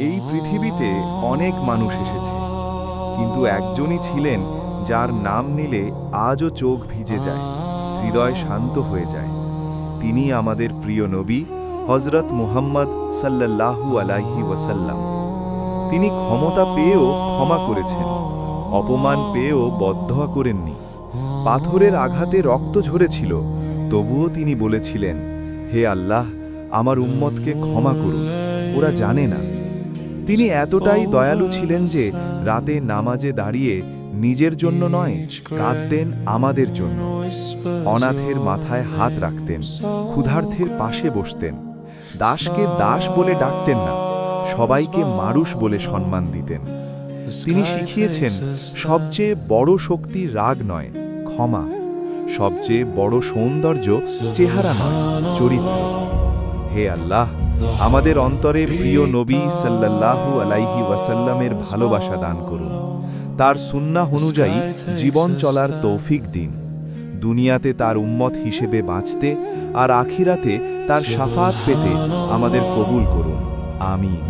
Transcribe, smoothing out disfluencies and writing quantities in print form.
এই পৃথিবীতে অনেক মানুষ এসেছে, কিন্তু একজনই ছিলেন যার নাম নিলে আজও চোখ ভিজে যায়, হৃদয় শান্ত হয়ে যায়। তিনি আমাদের প্রিয় নবী হযরত মুহাম্মদ সাল্লাল্লাহু আলাইহি ওয়াসাল্লাম। তিনি ক্ষমতা পেয়েও ক্ষমা করেছেন, অপমান পেয়েও বদদোয়া করেননি। পাথরের আঘাতে রক্ত ঝরেছিল, তবুও তিনি বলেছিলেন, হে আল্লাহ, আমার উম্মতকে ক্ষমা করুন, ওরা জানে না। তিনি এতটাই দয়ালু ছিলেন যে রাতে নামাজে দাঁড়িয়ে নিজের জন্য নয়, কাঁদতেন আমাদের জন্য। অনাথের মাথায় হাত রাখতেন, ক্ষুধার্থের পাশে বসতেন। দাসকে দাস বলে ডাকতেন না, সবাইকে মানুষ বলে সম্মান দিতেন। তিনি শিখিয়েছেন, সবচেয়ে বড় শক্তি রাগ নয়, ক্ষমা। সবচেয়ে বড় সৌন্দর্য চেহারা নয়, চরিত্র। হে আল্লাহ, আমাদের অন্তরে প্রিয় নবী সাল্লাল্লাহু আলাইহি ওয়াসাল্লামের ভালোবাসা দান করুন। তার সুন্নাহ অনুযায়ী জীবন চলার তৌফিক দিন। দুনিয়াতে তার উম্মত হিসেবে বাঁচতে আর আখিরাতে তার শাফাত পেতে আমাদের কবুল করুন। আমিন।